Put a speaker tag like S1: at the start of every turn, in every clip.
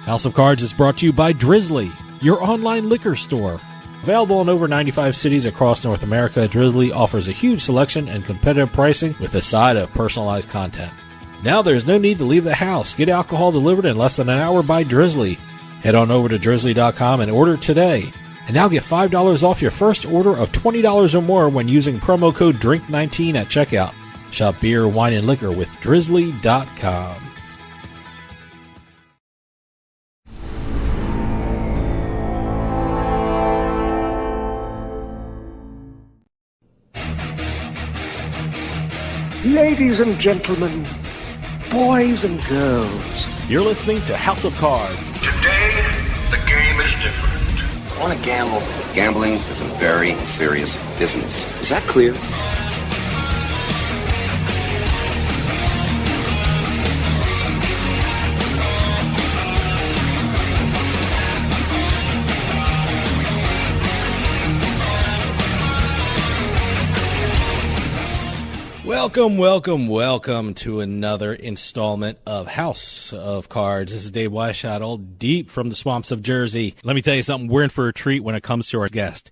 S1: House of Cards is brought to you by Drizzly, your online liquor store. Available in over 95 cities across North America, Drizzly offers a huge selection and competitive pricing with a side of personalized content. Now there's no need to leave the house. Get alcohol delivered in less than an hour by Drizzly. Head on over to drizzly.com and order today. And now get $5 off your first order of $20 or more when using promo code DRINK19 at checkout. Shop beer, wine, and liquor with drizzly.com.
S2: Ladies and gentlemen, boys and girls,
S1: You're listening to House of Cards.
S3: Today, the game is different.
S4: I want to gamble. Gambling is a very serious business. Is that clear?
S1: Welcome to another installment of House of Cards. This is Dave Weishott, all deep from the swamps of Jersey. Let me tell you something, we're in for a treat when it comes to our guest.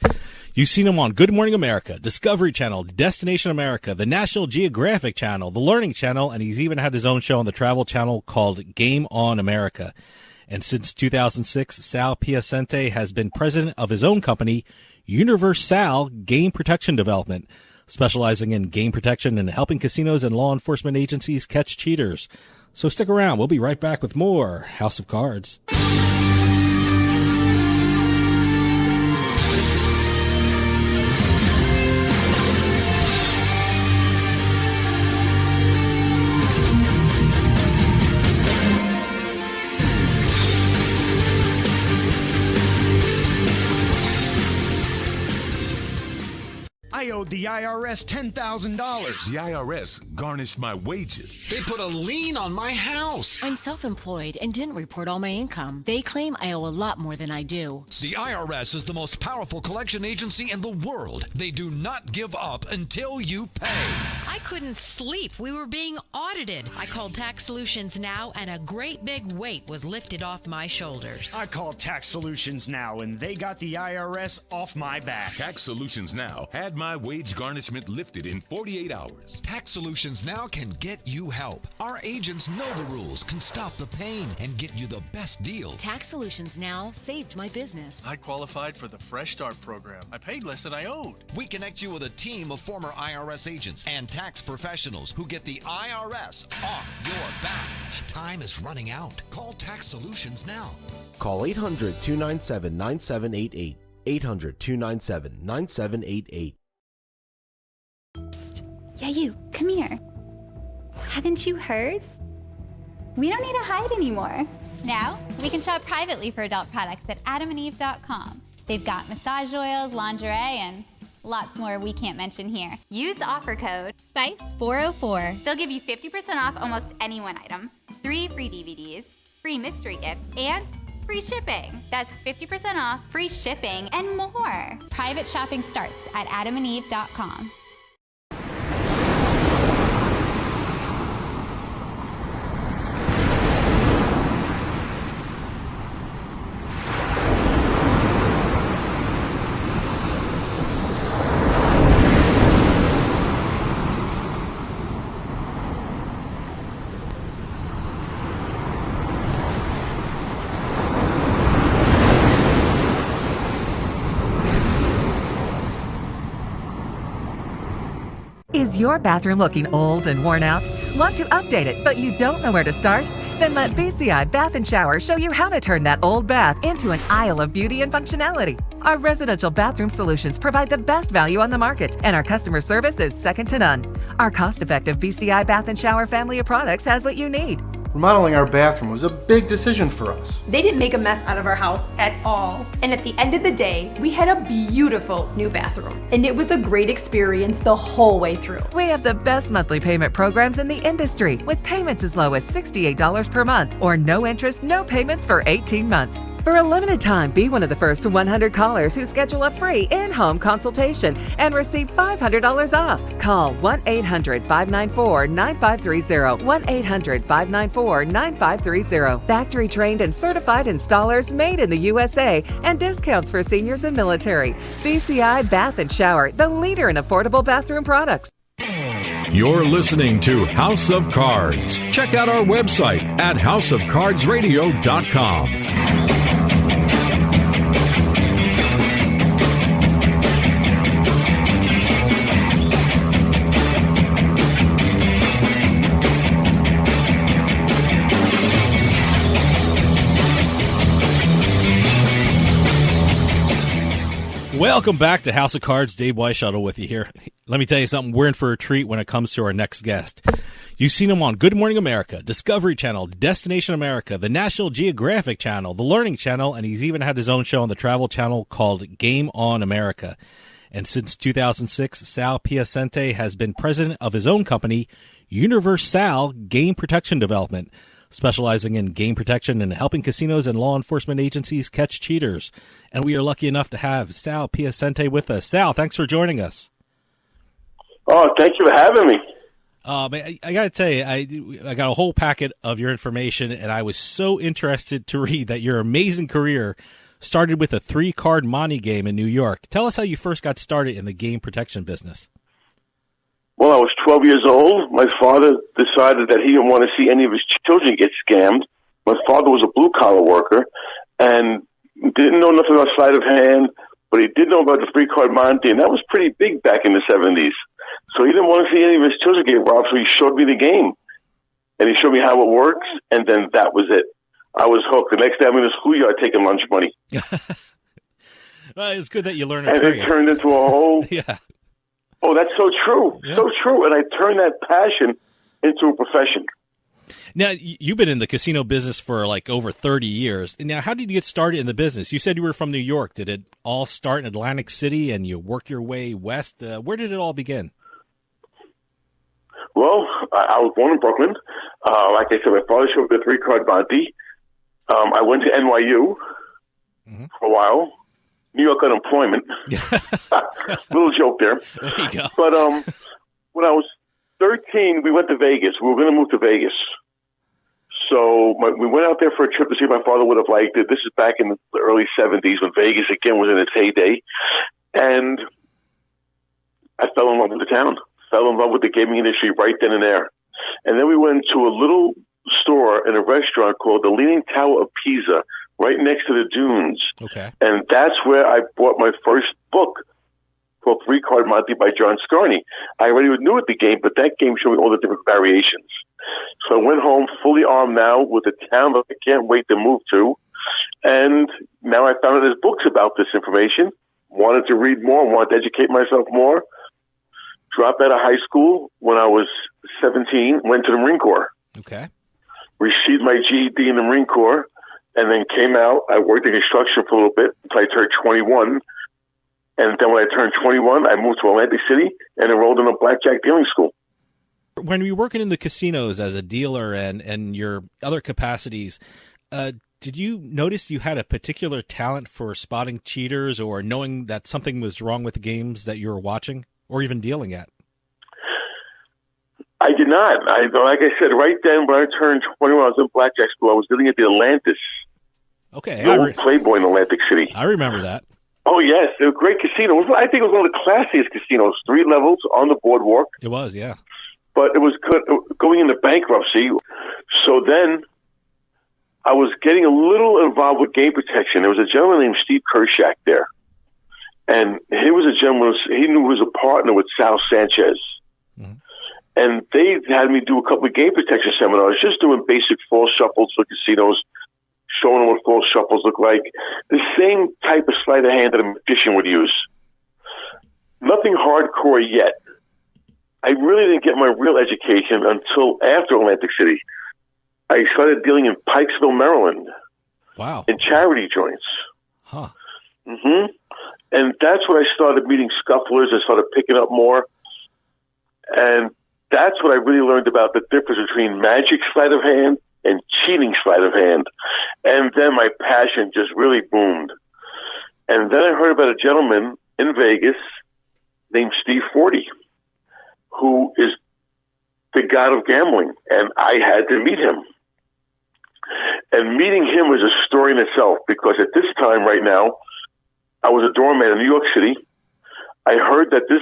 S1: You've seen him on Good Morning America, Discovery Channel, Destination America, the National Geographic Channel, the Learning Channel, and he's even had his own show on the Travel Channel called Game On America. And since 2006, Sal Piacente has been president of his own company, Universal Game Protection Development, specializing in game protection and helping casinos and law enforcement agencies catch cheaters. So stick around. We'll be right back with more House of Cards.
S5: I owed the IRS $10,000.
S6: The IRS garnished my wages.
S7: They put a lien on my house.
S8: I'm self-employed and didn't report all my income. They claim I owe a lot more than I do.
S5: The IRS is the most powerful collection agency in the world. They do not give up until you pay.
S9: I couldn't sleep. We were being audited. I called Tax Solutions Now, and a great big weight was lifted off my shoulders.
S5: I called Tax Solutions Now, and they got the IRS off my back.
S6: Tax Solutions Now had my wage garnishment lifted in 48 hours.
S10: Tax Solutions Now can get you help. Our agents know the rules, can stop the pain, and get you the best deal.
S8: Tax Solutions Now saved my business.
S11: I qualified for the Fresh Start program. I paid less than I owed.
S10: We connect you with a team of former IRS agents and tax professionals who get the IRS off your back. Time is running out. Call Tax Solutions now.
S12: Call 800-297-9788. 800-297-9788.
S13: Psst. Yeah, you. Come here. Haven't you heard? We don't need to hide anymore. Now, we can shop privately for adult products at adamandeve.com. They've got massage oils, lingerie, and lots more we can't mention here. Use offer code SPICE404. They'll give you 50% off almost any one item, 3 free DVDs, free mystery gift, and free shipping. That's 50% off, free shipping, and more. Private shopping starts at adamandeve.com.
S14: Is your bathroom looking old and worn out? Want to update it, but you don't know where to start? Then let BCI Bath & Shower show you how to turn that old bath into an aisle of beauty and functionality. Our residential bathroom solutions provide the best value on the market, and our customer service is second to none. Our cost-effective BCI Bath & Shower family of products has what you need.
S15: Remodeling our bathroom was a big decision for us.
S16: They didn't make a mess out of our house at all. And at the end of the day, we had a beautiful new bathroom. And it was a great experience the whole way through.
S14: We have the best monthly payment programs in the industry, with payments as low as $68 per month or no interest, no payments for 18 months. For a limited time, be one of the first 100 callers who schedule a free in-home consultation and receive $500 off. Call 1-800-594-9530. 1-800-594-9530. Factory-trained and certified installers made in the USA and discounts for seniors and military. BCI Bath and Shower, the leader in affordable bathroom products.
S12: You're listening to House of Cards. Check out our website at houseofcardsradio.com.
S1: Welcome back to House of Cards. Dave Weishuttle with you here. Let me tell you something. We're in for a treat when it comes to our next guest. You've seen him on Good Morning America, Discovery Channel, Destination America, the National Geographic Channel, the Learning Channel, and he's even had his own show on the Travel Channel called Game On America. And since 2006, Sal Piacente has been president of his own company, Universal Game Protection Development, specializing in game protection and helping casinos and law enforcement agencies catch cheaters. And we are lucky enough to have Sal Piacente with us. Sal, thanks for joining us.
S17: Oh, thank you for having me.
S1: I got to tell you, I got a whole packet of your information, and I was so interested to read that your amazing career started with a 3-card Monte game in New York. Tell us how you first got started in the game protection business.
S17: Well, I was 12 years old. My father decided that he didn't want to see any of his children get scammed. My father was a blue-collar worker and didn't know nothing about sleight of hand, but he did know about the 3-card Monte, and that was pretty big back in the 70s. So he didn't want to see any of his children get robbed, so he showed me the game. And he showed me how it works, and then that was it. I was hooked. The next day I'm in the schoolyard taking lunch money.
S1: Well, it's good that you learned
S17: a trade. And it turned into a whole...
S1: Yeah.
S17: Oh, that's so true. Yeah. So true. And I turned that passion into a profession.
S1: Now, you've been in the casino business for like over 30 years. Now, how did you get started in the business? You said you were from New York. Did it all start in Atlantic City and you work your way west? Where did it all begin?
S17: Well, I was born in Brooklyn. Like I said, my father showed me the 3-card Monte. I went to NYU for a while. New York unemployment. Little joke there.
S1: There you go.
S17: But when I was 13, we went to Vegas. We were going to move to Vegas. So we went out there for a trip to see if my father would have liked it. This is back in the early 70s when Vegas, again, was in its heyday. And I fell in love with the town. Fell in love with the gaming industry right then and there. And then we went to a little store in a restaurant called the Leaning Tower of Pisa, right next to the dunes.
S1: Okay.
S17: And that's where I bought my first book called 3-Card Monte by John Scarney. I already knew the game, but that game showed me all the different variations. So I went home fully armed now with a town that I can't wait to move to. And now I found out there's books about this information. Wanted to read more, wanted to educate myself more. Dropped out of high school when I was 17, went to the Marine Corps.
S1: Okay.
S17: Received my GED in the Marine Corps. And then came out. I worked in construction for a little bit until I turned 21. And then when I turned 21, I moved to Atlantic City and enrolled in a blackjack dealing school.
S1: When you were working in the casinos as a dealer and your other capacities, did you notice you had a particular talent for spotting cheaters or knowing that something was wrong with the games that you were watching or even dealing at?
S17: I did not. Like I said, right then when I turned 21, I was in blackjack school. I was dealing at the Atlantis.
S1: Okay.
S17: The old Playboy in Atlantic City.
S1: I remember that.
S17: Oh, yes. It was a great casino. I think it was one of the classiest casinos. 3 levels on the boardwalk.
S1: It was, yeah.
S17: But it was going into bankruptcy. So then I was getting a little involved with game protection. There was a gentleman named Steve Kershak there. And he was a gentleman, he knew he was a partner with Sal Sanchez. Mm-hmm. And they had me do a couple of game protection seminars, just doing basic false shuffles for casinos, showing them what false shuffles look like. The same type of sleight of hand that a magician would use. Nothing hardcore yet. I really didn't get my real education until after Atlantic City. I started dealing in Pikesville, Maryland.
S1: Wow.
S17: In charity joints.
S1: Huh.
S17: Mm-hmm. And that's when I started meeting scufflers. I started picking up more. And that's what I really learned about the difference between magic sleight of hand and cheating sleight of hand. And then my passion just really boomed. And then I heard about a gentleman in Vegas named Steve Forty, who is the god of gambling, and I had to meet him. And meeting him was a story in itself, because at this time right now, I was a doorman in New York City. I heard that this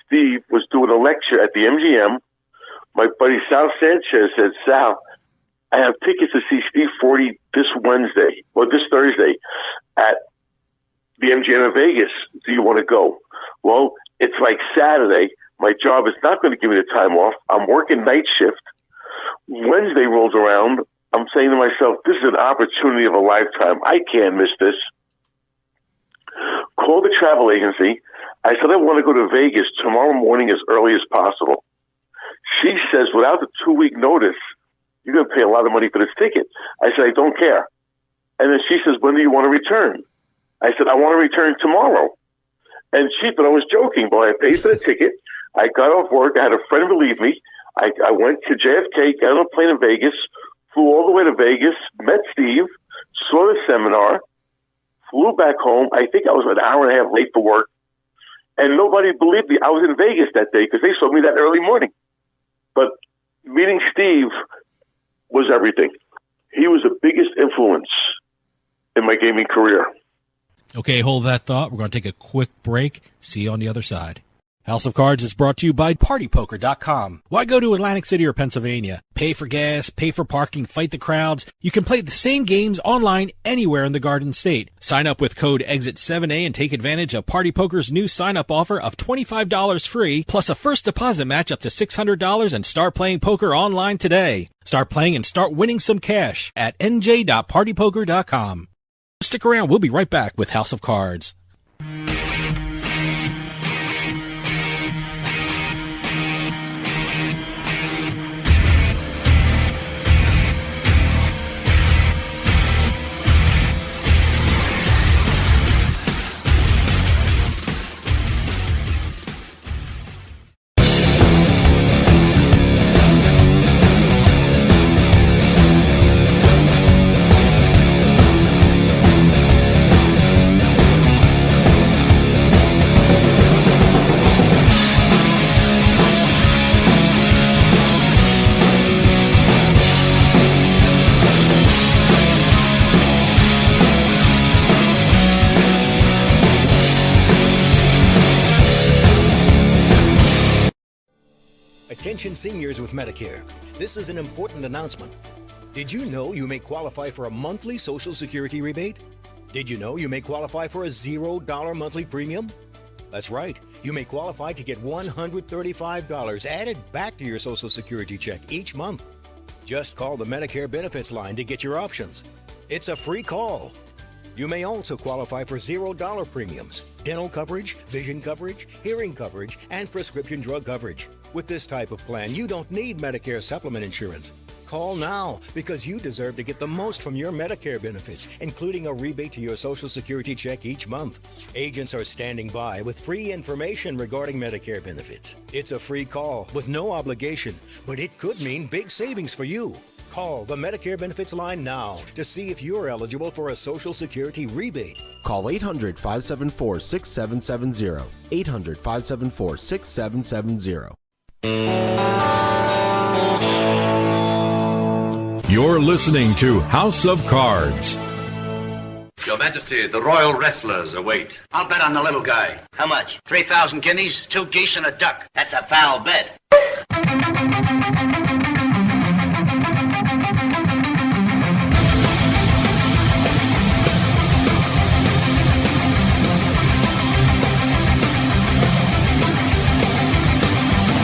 S17: Steve was doing a lecture at the MGM. My buddy Sal Sanchez said, "Sal, I have tickets to see Steve Forty this Thursday at the MGM in Vegas. Do you want to go?" Well, it's like Saturday. My job is not going to give me the time off. I'm working night shift. Wednesday rolls around. I'm saying to myself, this is an opportunity of a lifetime. I can't miss this. Call the travel agency. I said, I want to go to Vegas tomorrow morning as early as possible. She says, without the 2-week notice, you're going to pay a lot of money for this ticket. I said, I don't care. And then she says, when do you want to return? I said, I want to return tomorrow. And she thought I was joking, but I paid for the ticket. I got off work. I had a friend relieve me. I went to JFK, got on a plane in Vegas, flew all the way to Vegas, met Steve, saw the seminar, flew back home. I think I was an hour and a half late for work. And nobody believed me. I was in Vegas that day because they saw me that early morning. But meeting Steve was everything. He was the biggest influence in my gaming career.
S1: Okay, hold that thought. We're going to take a quick break. See you on the other side. House of Cards is brought to you by PartyPoker.com. Why go to Atlantic City or Pennsylvania? Pay for gas, pay for parking, fight the crowds. You can play the same games online anywhere in the Garden State. Sign up with code EXIT7A and take advantage of Party Poker's new sign-up offer of $25 free, plus a first deposit match up to $600, and start playing poker online today. Start playing and start winning some cash at nj.partypoker.com. Stick around. We'll be right back with House of Cards.
S18: Attention seniors with Medicare. This is an important announcement. Did you know you may qualify for a monthly Social Security rebate? Did you know you may qualify for a $0 monthly premium? That's right. You may qualify to get $135 added back to your Social Security check each month. Just call the Medicare benefits line to get your options. It's a free call. You may also qualify for $0 premiums, dental coverage, vision coverage, hearing coverage, and prescription drug coverage. With this type of plan, you don't need Medicare supplement insurance. Call now because you deserve to get the most from your Medicare benefits, including a rebate to your Social Security check each month. Agents are standing by with free information regarding Medicare benefits. It's a free call with no obligation, but it could mean big savings for you. Call the Medicare benefits line now to see if you're eligible for a Social Security rebate.
S19: Call 800-574-6770. 800-574-6770.
S12: You're listening to House of Cards.
S20: Your Majesty, the royal wrestlers await.
S21: I'll bet on the little guy. How much? 3,000 guineas, 2 geese, and a duck. That's a foul bet.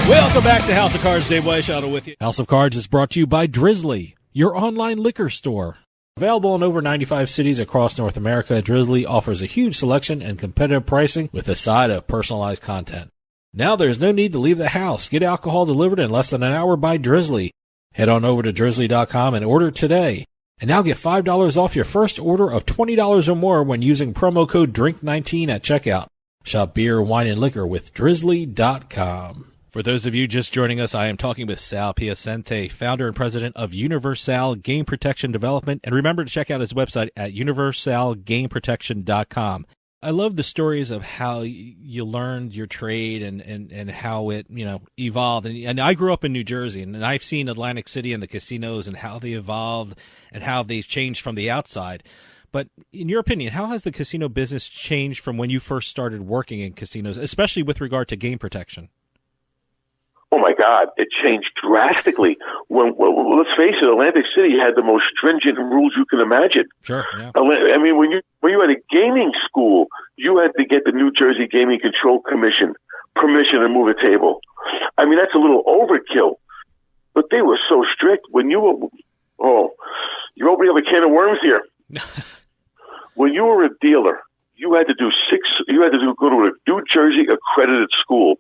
S1: Welcome back to House of Cards. Dave Weishaupt with you. House of Cards is brought to you by Drizzly, your online liquor store. Available in over 95 cities across North America, Drizzly offers a huge selection and competitive pricing with a side of personalized content. Now there's no need to leave the house. Get alcohol delivered in less than an hour by Drizzly. Head on over to drizzly.com and order today. And now get $5 off your first order of $20 or more when using promo code DRINK19 at checkout. Shop beer, wine, and liquor with drizzly.com. For those of you just joining us, I am talking with Sal Piacente, founder and president of Universal Game Protection Development. And remember to check out his website at universalgameprotection.com. I love the stories of how you learned your trade and how it, evolved. And I grew up in New Jersey, and I've seen Atlantic City and the casinos and how they evolved and how they've changed from the outside. But in your opinion, how has the casino business changed from when you first started working in casinos, especially with regard to game protection?
S17: Oh, my God, it changed drastically. Let's face it, Atlantic City had the most stringent rules you can imagine.
S1: Sure, yeah.
S17: I mean, when you had a gaming school, you had to get the New Jersey Gaming Control Commission permission to move a table. I mean, that's a little overkill. But they were so strict. When you're opening up a can of worms here. When you were a dealer, you had to go to a New Jersey accredited school.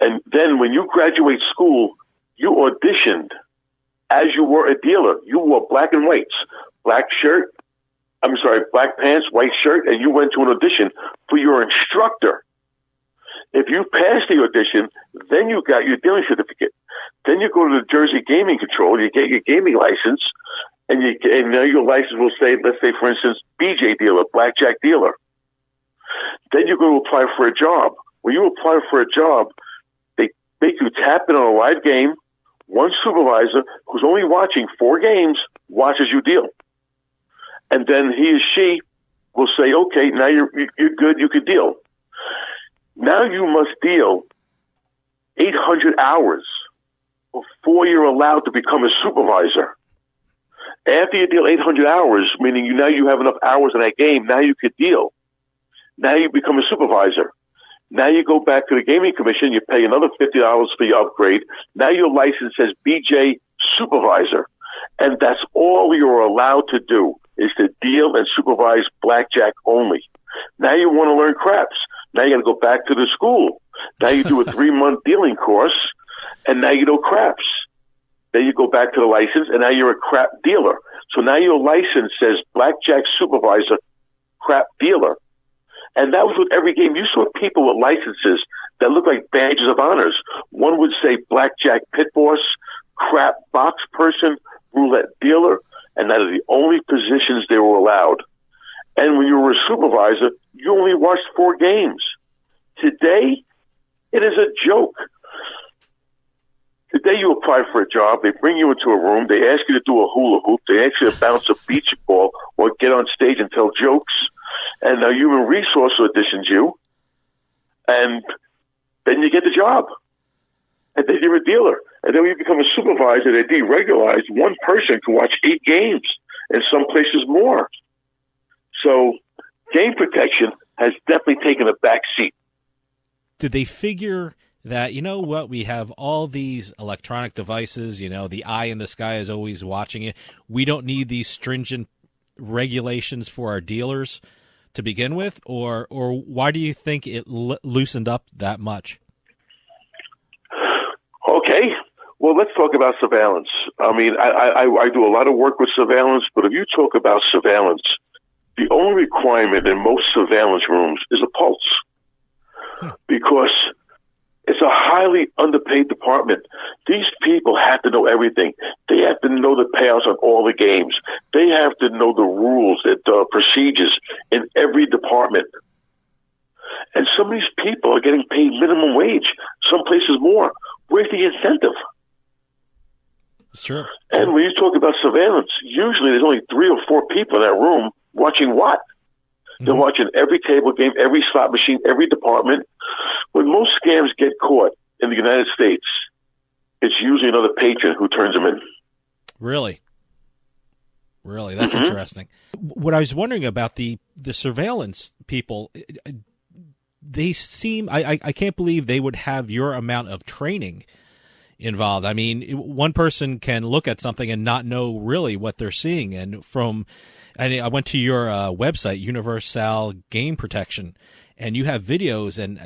S17: And then when you graduate school, you auditioned as you were a dealer. You wore black and whites, black pants, white shirt, and you went to an audition for your instructor. If you passed the audition, then you got your dealing certificate. Then you go to the Jersey Gaming Control, you get your gaming license, and now your license will say, let's say, for instance, BJ dealer, blackjack dealer. Then you go to apply for a job. When you apply for a job, they make you tap in on a live game. One supervisor who's only watching 4 games watches you deal. And then he or she will say, okay, now you're good, you can deal. Now you must deal 800 hours before you're allowed to become a supervisor. After you deal 800 hours, meaning you have enough hours in that game, now you could deal. Now you become a supervisor. Now you go back to the gaming commission, you pay another $50 for your upgrade. Now your license says BJ supervisor. And that's all you're allowed to do is to deal and supervise blackjack only. Now you want to learn craps. Now you got to go back to the school. Now you do a 3-month dealing course, and now you know craps. Then you go back to the license, and now you're a crap dealer. So now your license says blackjack supervisor, crap dealer. And that was with every game. You saw people with licenses that looked like badges of honors. One would say blackjack pit boss, crap box person, roulette dealer, and that are the only positions they were allowed. And when you were a supervisor, you only watched 4 games. Today, it is a joke. Today you apply for a job, they bring you into a room, they ask you to do a hula hoop, they ask you to bounce a beach ball or get on stage and tell jokes, and a human resource auditions you, and then you get the job. And then you're a dealer. And then when you become a supervisor, they deregularize. One person can watch 8 games, and some places more. So game protection has definitely taken a back seat.
S1: Did they figure that, we have all these electronic devices, the eye in the sky is always watching it. We don't need these stringent regulations for our dealers to begin with, or why do you think it loosened up that much?
S17: Okay, well, let's talk about surveillance. I mean, I do a lot of work with surveillance, but if you talk about surveillance, the only requirement in most surveillance rooms is a pulse, because it's a highly underpaid department. These people have to know everything. They have to know the payouts on all the games. They have to know the rules, the procedures in every department. And some of these people are getting paid minimum wage, some places more. Where's the incentive?
S1: Sure.
S17: And when you talk about surveillance, usually there's only 3 or 4 people in that room watching what? They're watching every table game, every slot machine, every department. When most scams get caught in the United States, it's usually another patron who turns them in.
S1: Really? That's interesting. What I was wondering about the surveillance people, they seem, I can't believe they would have your amount of training involved. I mean, one person can look at something and not know really what they're seeing. And I went to your website, Universal Game Protection, and you have videos, and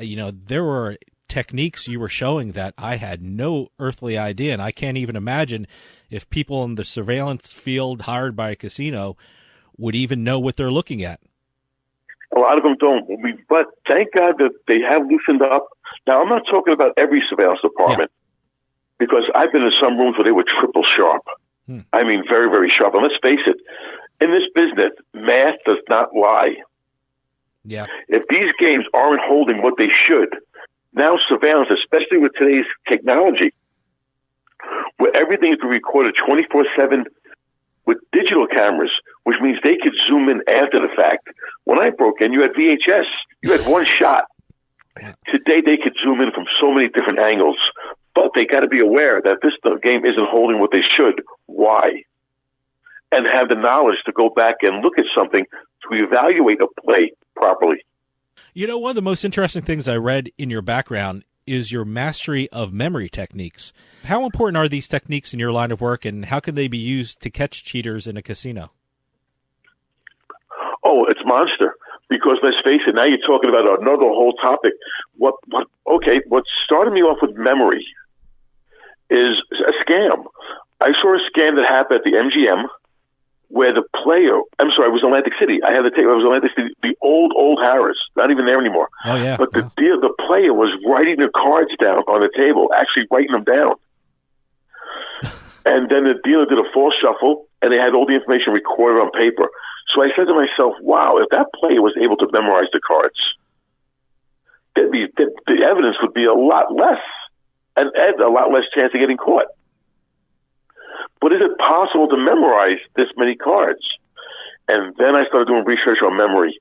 S1: there were techniques you were showing that I had no earthly idea, and I can't even imagine if people in the surveillance field hired by a casino would even know what they're looking at.
S17: A lot of them don't, but thank God that they have loosened up. Now, I'm not talking about every surveillance department, because I've been in some rooms where they were triple sharp. I mean, very, very sharp. And let's face it, in this business, math does not lie.
S1: Yeah.
S17: If these games aren't holding what they should, now surveillance, especially with today's technology, where everything is recorded 24/7 with digital cameras, which means they could zoom in after the fact. When I broke in, you had VHS. You had one shot. Today, they could zoom in from so many different angles, but they got to be aware that this game isn't holding what they should. Why? And have the knowledge to go back and look at something to evaluate a play properly.
S1: You know, one of the most interesting things I read in your background is your mastery of memory techniques. How important are these techniques in your line of work, and how can they be used to catch cheaters in a casino?
S17: Oh, it's monster. Because let's face it, now you're talking about another whole topic. What started me off with memory is a scam. I saw a scam that happened at the MGM where the player, I'm sorry, it was Atlantic City. I had to take it was Atlantic City, the old Harris, not even there anymore.
S1: Oh, yeah.
S17: But the player was writing the cards down on the table, actually writing them down. And then the dealer did a false shuffle, and they had all the information recorded on paper. So I said to myself, wow, if that player was able to memorize the cards, the evidence would be a lot less, and a lot less chance of getting caught. But is it possible to memorize this many cards? And then I started doing research on memory.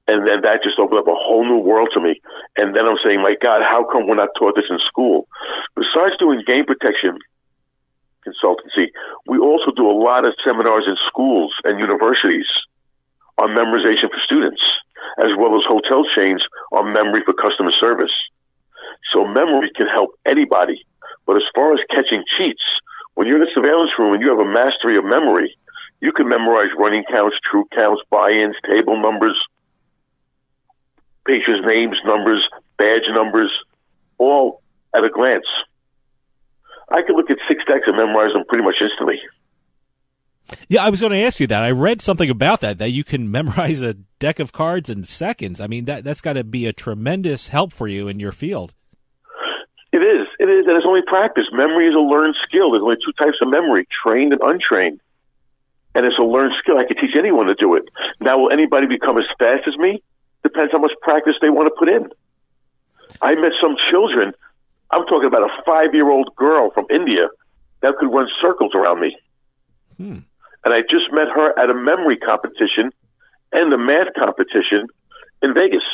S17: And then that just opened up a whole new world to me. And then I'm saying, my God, how come we're not taught this in school? Besides doing game protection consultancy, we also do a lot of seminars in schools and universities on memorization for students, as well as hotel chains on memory for customer service. So memory can help anybody. But as far as catching cheats, when you're in the surveillance room and you have a mastery of memory, you can memorize running counts, true counts, buy-ins, table numbers, patients' names, numbers, badge numbers, all at a glance. I could look at 6 decks and memorize them pretty much instantly.
S1: Yeah, I was going to ask you that. I read something about that you can memorize a deck of cards in seconds. I mean, that's got to be a tremendous help for you in your field.
S17: It is, and it's only practice. Memory is a learned skill. There's only 2 types of memory, trained and untrained. And it's a learned skill. I could teach anyone to do it. Now, will anybody become as fast as me? Depends how much practice they want to put in. I met some children. I'm talking about a 5-year-old girl from India that could run circles around me. And I just met her at a memory competition and a math competition in Vegas.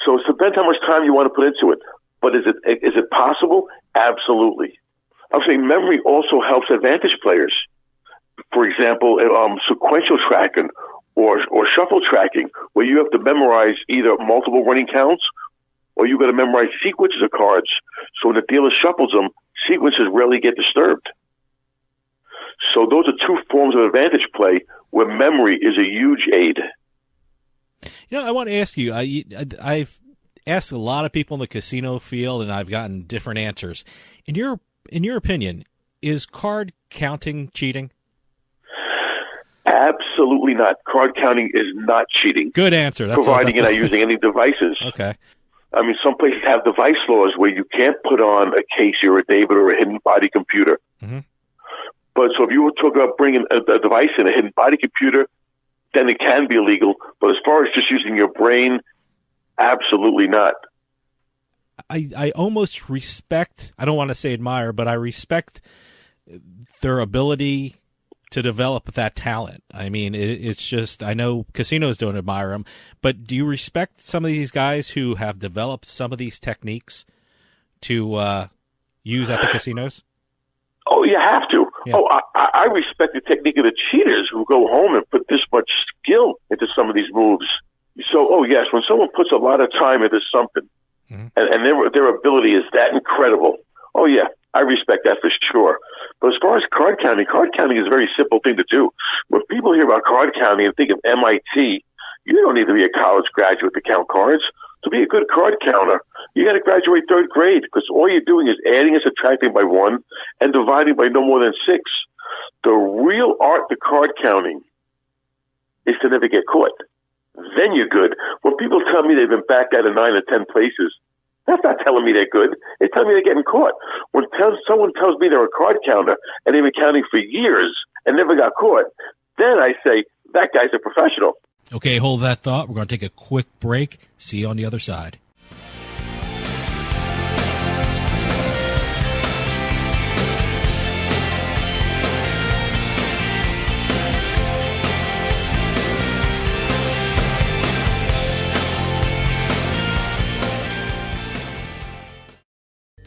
S17: So it depends how much time you want to put into it. But is it possible? Absolutely. I'm saying memory also helps advantage players. For example, sequential tracking or shuffle tracking, where you have to memorize either multiple running counts or you've got to memorize sequences of cards. So when the dealer shuffles them, sequences rarely get disturbed. So those are 2 forms of advantage play where memory is a huge aid.
S1: You know, I want to ask you, I've asked a lot of people in the casino field, and I've gotten different answers. In your opinion, is card counting cheating?
S17: Absolutely not. Card counting is not cheating.
S1: Good answer.
S17: Providing you're not using any devices.
S1: Okay.
S17: I mean, some places have device laws where you can't put on a Casey or a David or a hidden body computer.
S1: Mm-hmm.
S17: But so if you were talking about bringing a device in, a hidden body computer, then it can be illegal. But as far as just using your brain, absolutely not.
S1: I almost respect, I don't want to say admire, but I respect their ability to develop that talent. I mean, it's just, I know casinos don't admire them, but do you respect some of these guys who have developed some of these techniques to use at the casinos?
S17: Oh, you have to.
S1: Yeah.
S17: Oh, I respect the technique of the cheaters who go home and put this much skill into some of these moves. So, oh yes, when someone puts a lot of time into something, and their ability is that incredible, oh yeah, I respect that for sure. But as far as card counting is a very simple thing to do. When people hear about card counting and think of MIT, you don't need to be a college graduate to count cards. To be a good card counter, you got to graduate 3rd grade, because all you're doing is adding and subtracting by 1 and dividing by no more than 6. The real art to card counting is to never get caught. Then you're good. When people tell me they've been backed out of 9 or 10 places, That's not telling me they're good. It's telling me they're getting caught. When someone tells me they're a card counter and they've been counting for years and never got caught, then I say, that guy's a professional.
S1: Okay, hold that thought. We're going to take a quick break. See you on the other side.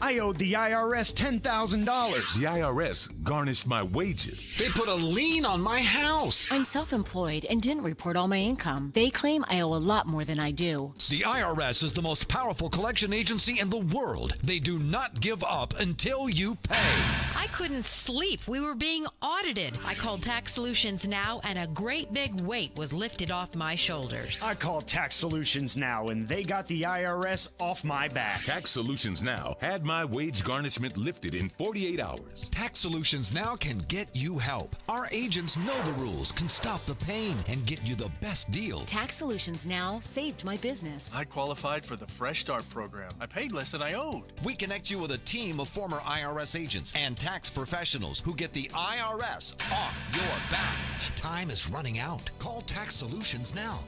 S19: I owed the IRS $10,000.
S6: The IRS garnished my wages.
S7: They put a lien on my house.
S8: I'm self-employed and didn't report all my income. They claim I owe a lot more than I do.
S5: The IRS is the most powerful collection agency in the world. They do not give up until you pay.
S9: I couldn't sleep. We were being audited. I called Tax Solutions Now, and a great big weight was lifted off my shoulders.
S19: I called Tax Solutions Now, and they got the IRS off my back.
S6: Tax Solutions Now had my wage garnishment lifted in 48 hours.
S10: Tax Solutions Now can get you help. Our agents know the rules, can stop the pain, and get you the best deal.
S8: Tax Solutions Now saved my business.
S11: I qualified for the Fresh Start program. I paid less than I owed.
S10: We connect you with a team of former IRS agents and tax professionals who get the IRS off your back. Time is running out. Call Tax Solutions now.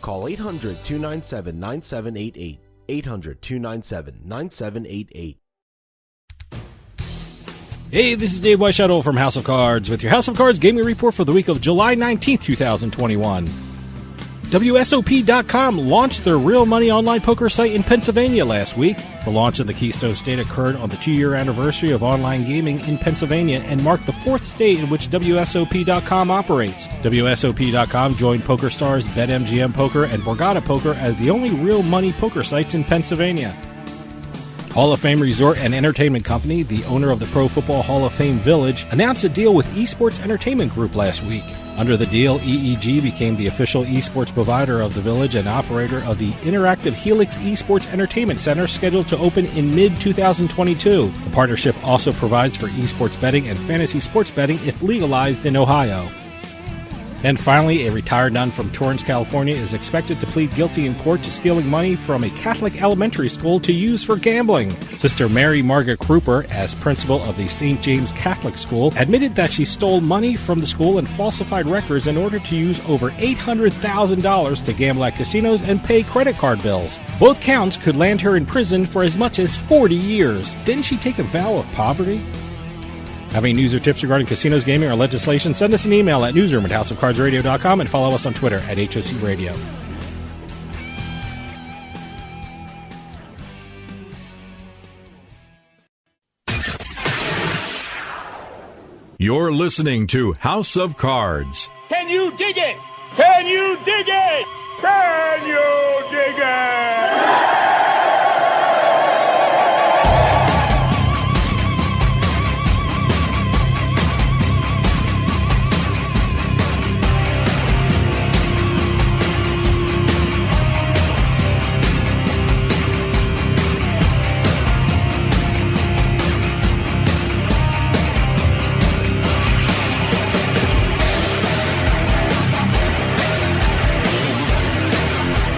S22: Call 800-297-9788. 800-297-9788.
S1: Hey, this is Dave Weishuttle from House of Cards with your House of Cards gaming report for the week of July 19th, 2021. WSOP.com launched their real money online poker site in Pennsylvania last week. The launch of the Keystone State occurred on the 2-year anniversary of online gaming in Pennsylvania and marked the 4th state in which WSOP.com operates. WSOP.com joined PokerStars, BetMGM Poker, and Borgata Poker as the only real money poker sites in Pennsylvania. Hall of Fame Resort and Entertainment Company, the owner of the Pro Football Hall of Fame Village, announced a deal with Esports Entertainment Group last week. Under the deal, EEG became the official esports provider of the Village and operator of the interactive Helix Esports Entertainment Center, scheduled to open in mid-2022. The partnership also provides for esports betting and fantasy sports betting if legalized in Ohio. And finally, a retired nun from Torrance, California is expected to plead guilty in court to stealing money from a Catholic elementary school to use for gambling. Sister Mary Margaret Kruper, as principal of the St. James Catholic School, admitted that she stole money from the school and falsified records in order to use over $800,000 to gamble at casinos and pay credit card bills. Both counts could land her in prison for as much as 40 years. Didn't she take a vow of poverty? Have any news or tips regarding casinos, gaming, or legislation? Send us an email at newsroom@houseofcardsradio.com and follow us on Twitter at HOC Radio.
S12: You're listening to House of Cards.
S3: Can you dig it? Can you dig it? Can you dig it?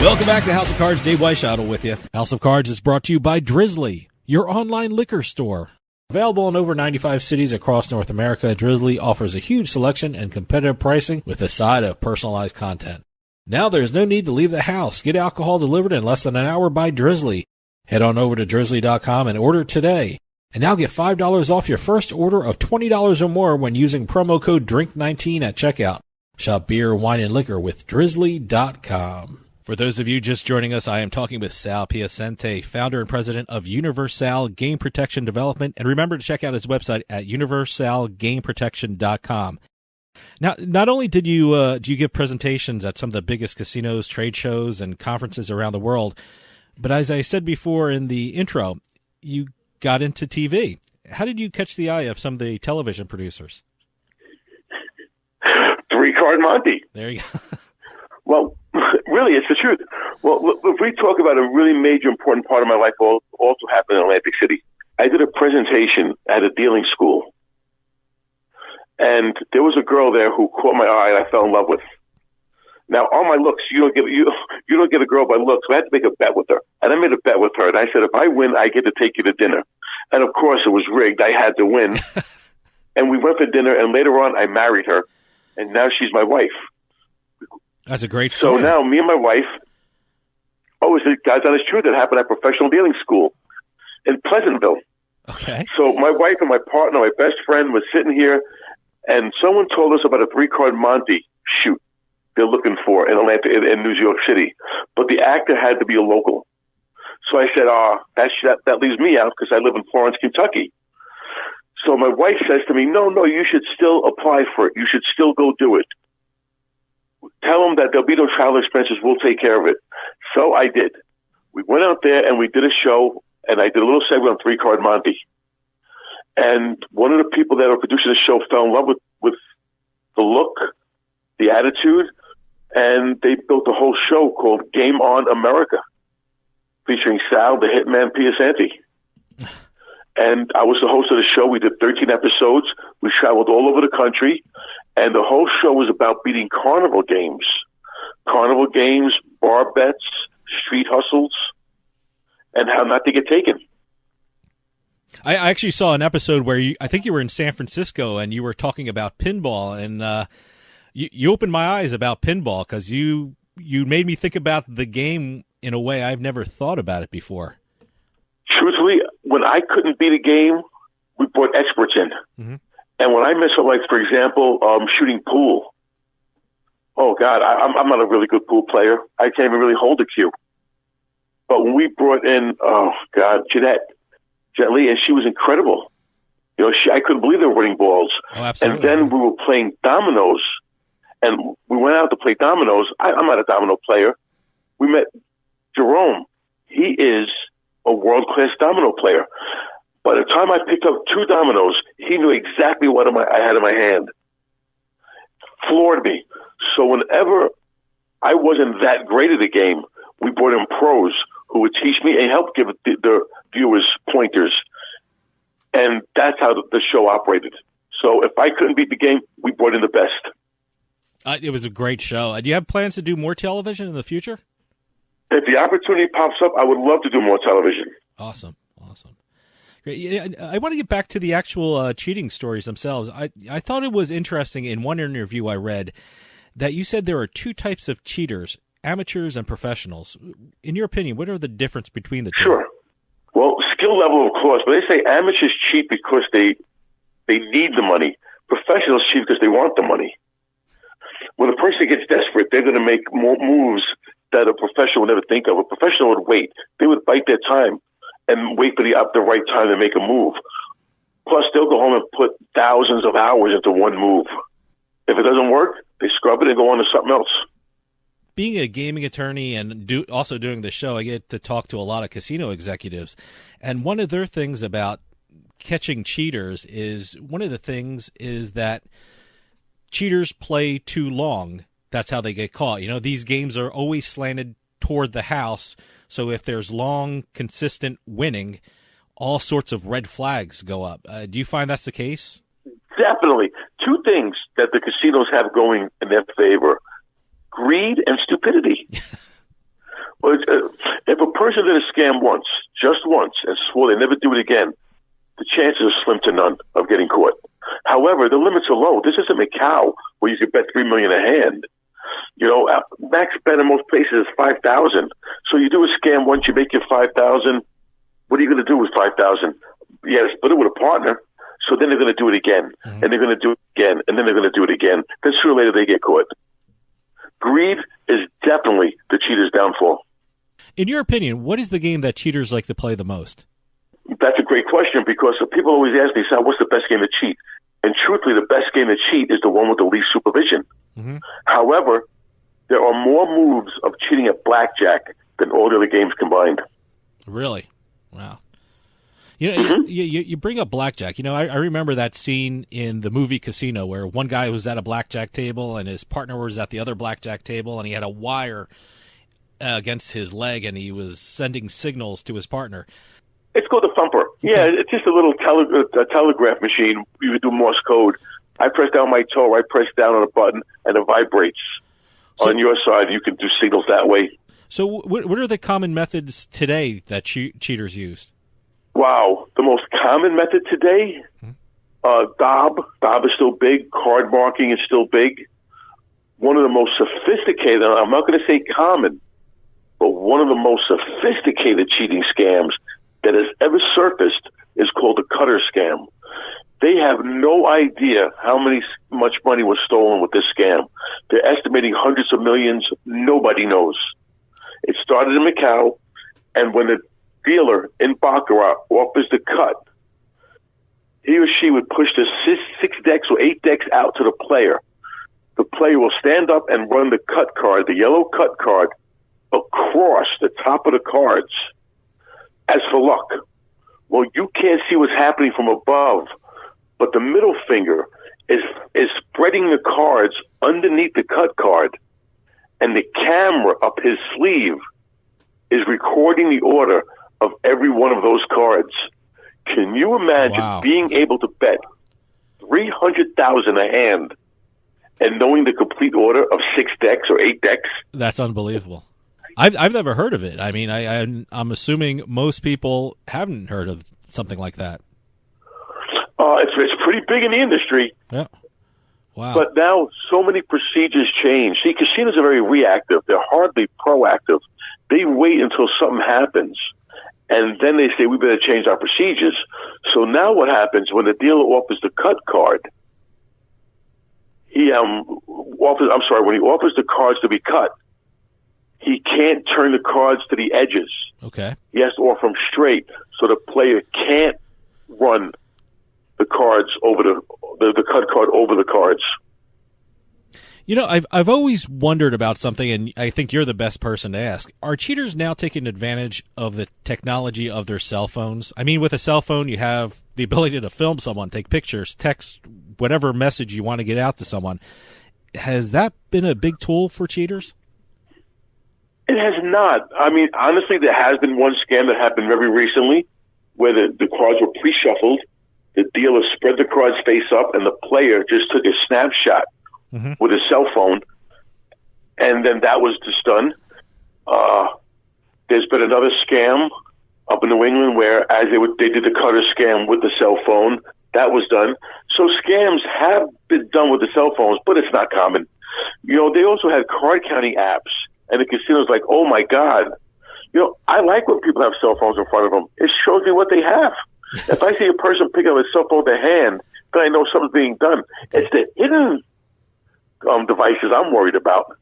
S1: Welcome back to House of Cards. Dave Weishuttle with you. House of Cards is brought to you by Drizzly, your online liquor store. Available in over 95 cities across North America, Drizzly offers a huge selection and competitive pricing with a side of personalized content. Now there's no need to leave the house. Get alcohol delivered in less than an hour by Drizzly. Head on over to drizzly.com and order today. And now get $5 off your first order of $20 or more when using promo code DRINK19 at checkout. Shop beer, wine, and liquor with drizzly.com. For those of you just joining us, I am talking with Sal Piacente, founder and president of Universal Game Protection Development. And remember to check out his website at universalgameprotection.com. Now, not only do you give presentations at some of the biggest casinos, trade shows, and conferences around the world, but as I said before in the intro, you got into TV. How did you catch the eye of some of the television producers?
S17: Three-card Monty.
S1: There you go.
S17: Well, really, it's the truth. Well, if we talk about a really major, important part of my life also happened in Atlantic City. I did a presentation at a dealing school, and there was a girl there who caught my eye and I fell in love with. Now, all my looks, you don't get a girl by looks. So I had to make a bet with her. And I made a bet with her. And I said, if I win, I get to take you to dinner. And, of course, it was rigged. I had to win. And we went for dinner. And later on, I married her. And now she's my wife.
S1: That's a great story.
S17: So now me and my wife, guys, that is true. That happened at professional dealing school in Pleasantville.
S1: Okay.
S17: So my wife and my partner, my best friend, was sitting here. And someone told us about a 3-card Monte shoot they're looking for in Atlanta, in New York City. But the actor had to be a local. So I said, that leaves me out because I live in Florence, Kentucky. So my wife says to me, no, you should still apply for it. You should still go do it. Tell them that there'll be no travel expenses. We'll take care of it. So I did. We went out there and we did a show, and I did a little segment on 3-card Monte. And one of the people that were producing the show fell in love with the look, the attitude, and they built a whole show called Game On America, featuring Sal, the Hitman Piacente. And I was the host of the show. We did 13 episodes. We traveled all over the country, and the whole show was about beating carnival games, bar bets, street hustles, and how not to get taken.
S1: I actually saw an episode where I think you were in San Francisco and you were talking about pinball, and you opened my eyes about pinball because you made me think about the game in a way I've never thought about it before.
S17: Truthfully, when I couldn't beat a game, we brought experts in.
S1: Mm-hmm.
S17: And when I mess up, like, for example, shooting pool, oh, God, I'm not a really good pool player. I can't even really hold a cue. But when we brought in, oh, God, Jet Li, and she was incredible. You know, I couldn't believe they were winning balls.
S1: Oh, absolutely.
S17: And then we were playing dominoes, and we went out to play dominoes. I'm not a domino player. We met Jerome. He is a world-class domino player. By the time I picked up 2 dominoes, he knew exactly what I had in my hand. Floored me. So whenever I wasn't that great at the game, we brought in pros who would teach me and help give the viewers pointers. And that's how the show operated. So if I couldn't beat the game, we brought in the best.
S1: It was a great show. Do you have plans to do more television in the future?
S17: If the opportunity pops up, I would love to do more television.
S1: Awesome. Great. I want to get back to the actual cheating stories themselves. I thought it was interesting in one interview I read that you said there are 2 types of cheaters, amateurs and professionals. In your opinion, what are the difference between the two?
S17: Sure. Well, skill level, of course, but they say amateurs cheat because they need the money. Professionals cheat because they want the money. When a person gets desperate, they're going to make more moves that a professional would never think of. A professional would wait. They would bite their time and wait for the right time to make a move. Plus, they'll go home and put thousands of hours into one move. If it doesn't work, they scrub it and go on to something else.
S1: Being a gaming attorney and also doing the show, I get to talk to a lot of casino executives. And one of their things about catching cheaters is that cheaters play too long. That's how they get caught. You know, these games are always slanted toward the house. So if there's long, consistent winning, all sorts of red flags go up. Do you find that's the case?
S17: Definitely. 2 things that the casinos have going in their favor: greed and stupidity. Well, if a person did a scam once, just once, and swore they never do it again, the chances are slim to none of getting caught. However, the limits are low. This isn't Macau where you could bet $3 million a hand. You know, max bet in most places is $5,000. So you do a scam once, you make your $5,000. What are you going to do with $5,000? Yeah, split it with a partner. So then they're going to do it again, and they're going to do it again, and then they're going to do it again. Then sooner or later they get caught. Greed is definitely the cheater's downfall.
S1: In your opinion, what is the game that cheaters like to play the most?
S17: That's a great question because people always ask me, Sal, what's the best game to cheat? And truthfully, the best game to cheat is the one with the least supervision. Mm-hmm. However, there are more moves of cheating at blackjack than all the other games combined.
S1: Really? Wow. You know, you bring up blackjack. You know, I remember that scene in the movie Casino where one guy was at a blackjack table and his partner was at the other blackjack table, and he had a wire against his leg, and he was sending signals to his partner.
S17: It's called a thumper. Yeah, it's just a little telegraph machine. You would do Morse code. I press down my toe, I press down on a button, and it vibrates. on your side, you can do signals that way.
S1: So what are the common methods today that cheaters use?
S17: Wow. The most common method today, DOB. DOB is still big. Card marking is still big. One of the most sophisticated, I'm not going to say common, but one of the most sophisticated cheating scams that has ever surfaced is called the cutter scam. They have no idea how much money was stolen with this scam. They're estimating hundreds of millions. Nobody knows. It started in Macau, and when the dealer in Baccarat offers the cut, he or she would push the 6 decks or 8 decks out to the player. The player will stand up and run the cut card, the yellow cut card, across the top of the cards as for luck. Well, you can't see what's happening from above, but the middle finger is spreading the cards underneath the cut card, and the camera up his sleeve is recording the order of every one of those cards. Can you imagine being able to bet $300,000 a hand and knowing the complete order of 6 decks or 8 decks?
S1: That's unbelievable. I've never heard of it. I mean, I'm assuming most people haven't heard of something like that.
S17: It's pretty big in the industry.
S1: Yeah. Wow.
S17: But now so many procedures change. See, casinos are very reactive. They're hardly proactive. They wait until something happens, and then they say, we better change our procedures. So now what happens when the dealer offers the cut card, when he offers the cards to be cut, he can't turn the cards to the edges.
S1: Okay.
S17: He has to offer them straight, so the player can't run the cards over the cut card over the cards.
S1: You know, I've always wondered about something, and I think you're the best person to ask. Are cheaters now taking advantage of the technology of their cell phones? I mean, with a cell phone, you have the ability to film someone, take pictures, text, whatever message you want to get out to someone. Has that been a big tool for cheaters?
S17: It has not. I mean, honestly, there has been one scam that happened very recently where the cards were pre-shuffled. The dealer spread the cards face up, and the player just took a snapshot with his cell phone, and then that was just done. There's been another scam up in New England where as they did the cutter scam with the cell phone. That was done. So scams have been done with the cell phones, but it's not common. You know, they also had card counting apps, and the casino's like, oh my God. You know, I like when people have cell phones in front of them. It shows me what they have. If I see a person pick up a cell phone in their hand, then I know something's being done. It's the hidden devices I'm worried about.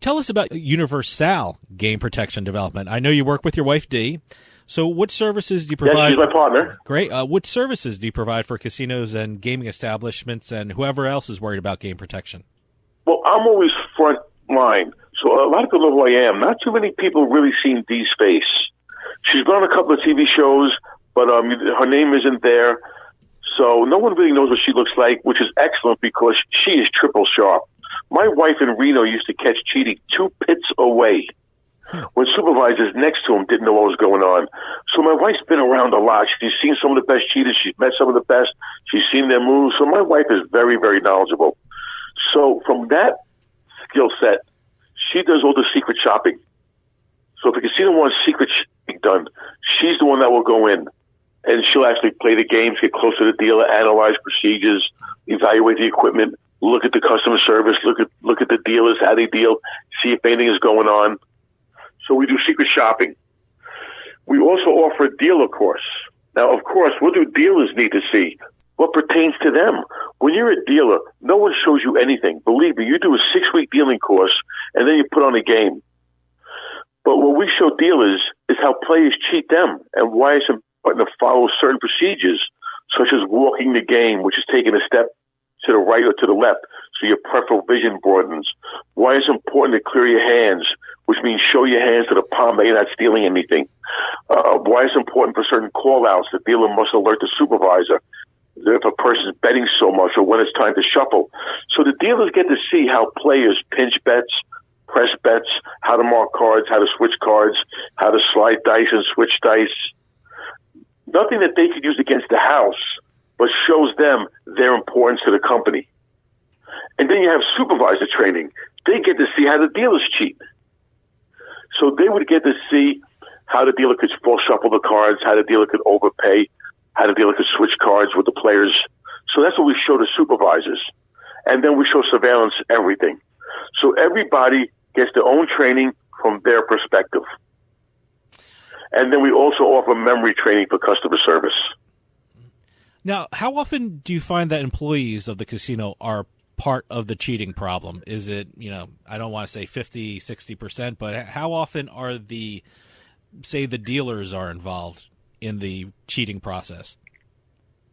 S1: Tell us about Universal Game Protection Development. I know you work with your wife, Dee. So what services do you provide?
S17: Yes, she's my partner.
S1: Great. What services do you provide for casinos and gaming establishments and whoever else is worried about game protection?
S17: Well, I'm always front line. So a lot of people know who I am. Not too many people have really seen Dee's face. She's been on a couple of TV shows, but her name isn't there. So no one really knows what she looks like, which is excellent because she is triple sharp. My wife in Reno used to catch cheating 2 pits away when supervisors next to him didn't know what was going on. So my wife's been around a lot. She's seen some of the best cheaters. She's met some of the best. She's seen their moves. So my wife is very, very knowledgeable. So from that skill set, she does all the secret shopping. So if a casino wants secret shopping done, she's the one that will go in. And she'll actually play the games, get close to the dealer, analyze procedures, evaluate the equipment, look at the customer service, look at the dealers, how they deal, see if anything is going on. So we do secret shopping. We also offer a dealer course. Now, of course, what do dealers need to see? What pertains to them? When you're a dealer, no one shows you anything. Believe me, you do a 6-week dealing course, and then you put on a game. But what we show dealers is how players cheat them and why it's important to follow certain procedures, such as walking the game, which is taking a step to the right or to the left, so your peripheral vision broadens. Why it's important to clear your hands, which means show your hands to the palm that you're not stealing anything. Why it's important for certain call-outs. The dealer must alert the supervisor if a person's betting so much or when it's time to shuffle. So the dealers get to see how players pinch bets, press bets, how to mark cards, how to switch cards, how to slide dice and switch dice. Nothing that they could use against the house, but shows them their importance to the company. And then you have supervisor training. they get to see how the dealers cheat. So they would get to see how the dealer could full shuffle the cards, how the dealer could overpay, how the dealer could switch cards with the players. So that's what we show the supervisors. And then we show surveillance, everything. So everybody gets their own training from their perspective. And then we also offer memory training for customer service.
S1: Now, how often do you find that employees of the casino are part of the cheating problem? Is it, I don't want to say 50, 60%, but how often are the dealers are involved in the cheating process?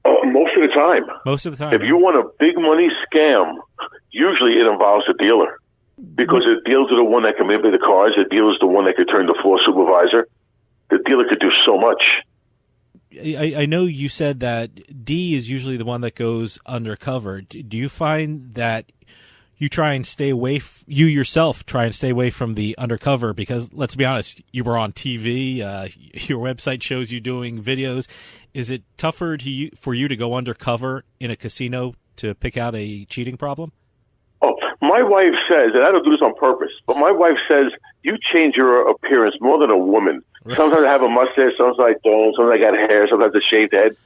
S17: Most of the time.
S1: Most of the time.
S17: If you want a big money scam, usually it involves the dealer. Because the dealers are the one that can manipulate the cards. The dealer is the one that could turn the floor supervisor. The dealer could do so much.
S1: I know you said that D is usually the one that goes undercover. Do you find that you try and stay away, you yourself try and stay away from the undercover? Because let's be honest, you were on TV, your website shows you doing videos. Is it tougher for you to go undercover in a casino to pick out a cheating problem?
S17: Oh, my wife says, and I don't do this on purpose, but my wife says you change your appearance more than a woman. Sometimes I have a mustache, sometimes I don't, sometimes I got hair, sometimes a shaved head.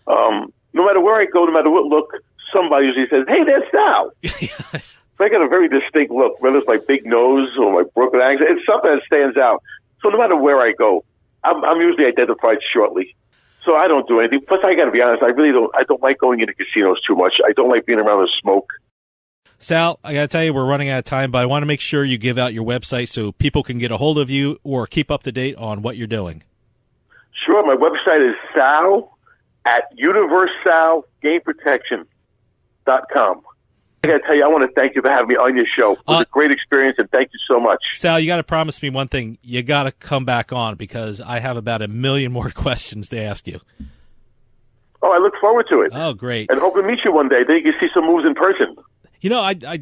S17: No matter where I go, no matter what look, somebody usually says, "Hey, that's Sal." So I got a very distinct look, whether it's my big nose or my broken accent. It's something that stands out. So no matter where I go, I'm usually identified shortly. So I don't do anything. Plus, I got to be honest, I don't like going into casinos too much. I don't like being around the smoke.
S1: Sal, I got to tell you, we're running out of time, but I want to make sure you give out your website so people can get a hold of you or keep up to date on what you're doing.
S17: Sure. My website is sal@universalgameprotection.com. I got to tell you, I want to thank you for having me on your show. It was a great experience, and thank you so much.
S1: Sal, you got to promise me one thing. You got to come back on because I have about 1 million more questions to ask you.
S17: Oh, I look forward to it.
S1: Oh, great.
S17: And hope to meet you one day. Then you can see some moves in person.
S1: I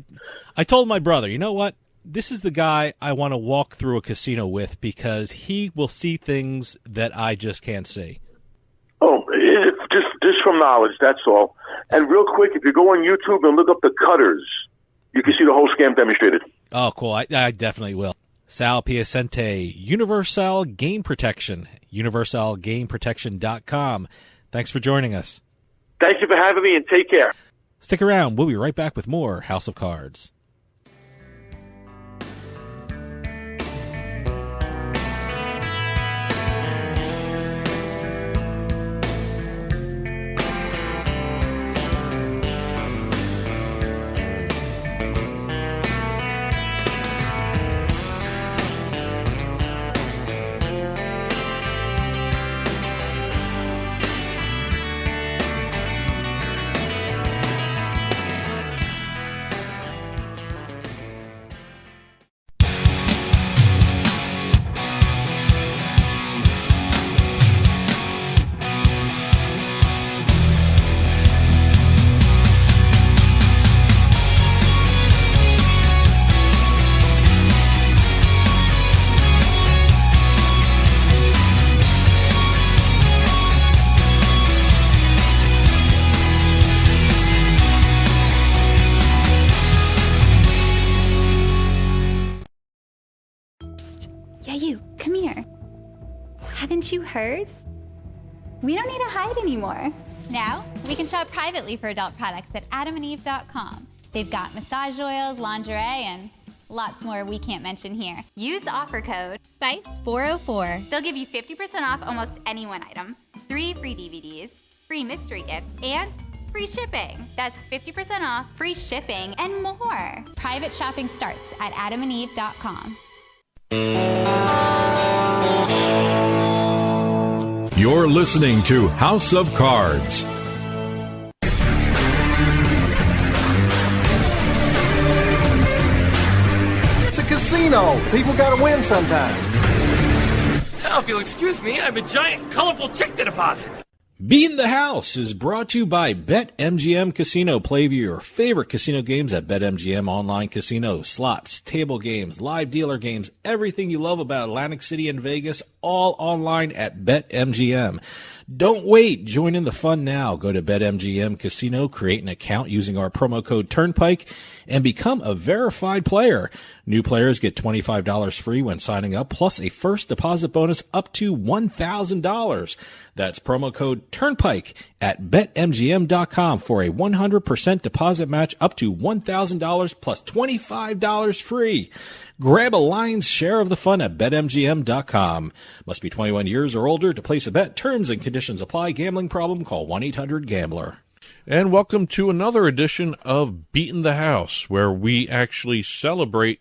S1: told my brother, you know what? This is the guy I want to walk through a casino with because he will see things that I just can't see.
S17: Oh, just from knowledge, that's all. And real quick, if you go on YouTube and look up the cutters, you can see the whole scam demonstrated.
S1: Oh, cool. I definitely will. Sal Piacente, Universal Game Protection, universalgameprotection.com. Thanks for joining us.
S17: Thank you for having me, and take care.
S1: Stick around. We'll be right back with more House of Cards.
S13: Haven't you heard? We don't need to hide anymore. Now, we can shop privately for adult products at adamandeve.com. They've got massage oils, lingerie, and lots more we can't mention here. Use offer code SPICE404. They'll give you 50% off almost any one item, 3 free DVDs, free mystery gift, and free shipping. That's 50% off, free shipping, and more. Private shopping starts at adamandeve.com.
S12: You're listening to House of Cards.
S15: It's a casino. People gotta win sometime.
S3: Now, if you'll excuse me, I have a giant, colorful check to deposit.
S1: Beating the House is brought to you by BetMGM Casino. Play your favorite casino games at BetMGM Online Casino. Slots, table games, live dealer games, everything you love about Atlantic City and Vegas, all online at BetMGM. Don't wait. Join in the fun now. Go to BetMGM Casino, create an account using our promo code Turnpike, and become a verified player. New players get $25 free when signing up, plus a first deposit bonus up to $1,000. That's promo code Turnpike at BetMGM.com for a 100% deposit match up to $1,000 plus $25 free. Grab a lion's share of the fun at BetMGM.com. Must be 21 years or older to place a bet. Terms and conditions apply. Gambling problem? Call 1-800-GAMBLER.
S2: And welcome to another edition of Beating the House, where we actually celebrate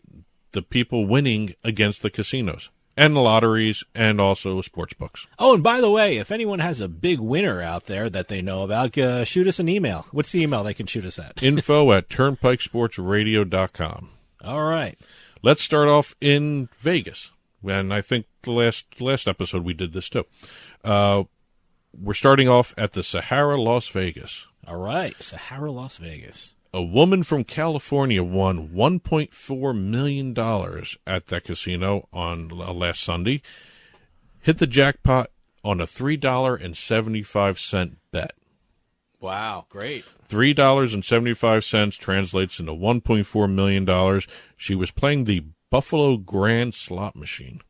S2: the people winning against the casinos and the lotteries and also sports books.
S1: Oh, and by the way, if anyone has a big winner out there that they know about, shoot us an email. What's the email they can shoot us at?
S2: info@turnpikesportsradio.com.
S1: All right.
S2: Let's start off in Vegas. And I think the last episode we did this too. We're starting off at the Sahara, Las Vegas.
S1: All right, Sahara, Las Vegas.
S2: A woman from California won $1.4 million at that casino on last Sunday. Hit the jackpot on a $3.75 bet.
S1: Wow, great.
S2: $3.75 translates into $1.4 million. She was playing the Buffalo Grand slot machine.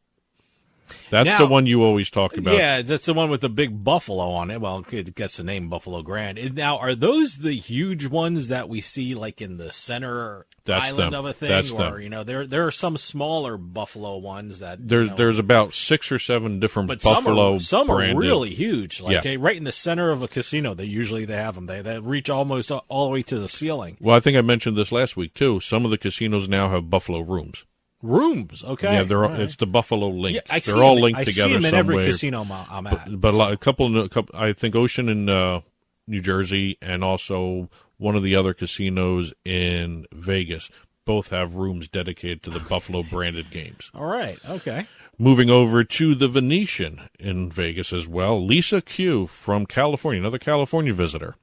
S2: That's the one you always talk about.
S1: Yeah, that's the one with the big buffalo on it. Well, it gets the name Buffalo Grand. Now, are those the huge ones that we see like in the center island of a thing?
S2: That's
S1: or,
S2: them.
S1: There are some smaller buffalo ones that...
S2: There's about 6 or 7 different
S1: but
S2: buffalo
S1: some are
S2: branded.
S1: really huge. Like
S2: Yeah.
S1: right in the center of a casino, they have them. They reach almost all the way to the ceiling.
S2: Well, I think I mentioned this last week, too. Some of the casinos now have buffalo rooms.
S1: Rooms, okay.
S2: Yeah,
S1: right.
S2: It's the Buffalo Link.
S1: Yeah,
S2: they're all linked
S1: I
S2: together
S1: see them in
S2: some
S1: every
S2: way.
S1: casino I'm at.
S2: But a couple, I think Ocean in New Jersey and also one of the other casinos in Vegas both have rooms dedicated to the Buffalo branded games.
S1: All right, okay.
S2: Moving over to the Venetian in Vegas as well, Lisa Q from California, another California visitor,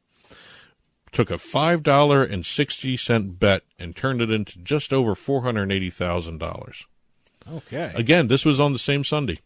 S2: took a $5.60 bet and turned it into just over $480,000.
S1: Okay.
S2: Again, this was on the same Sunday.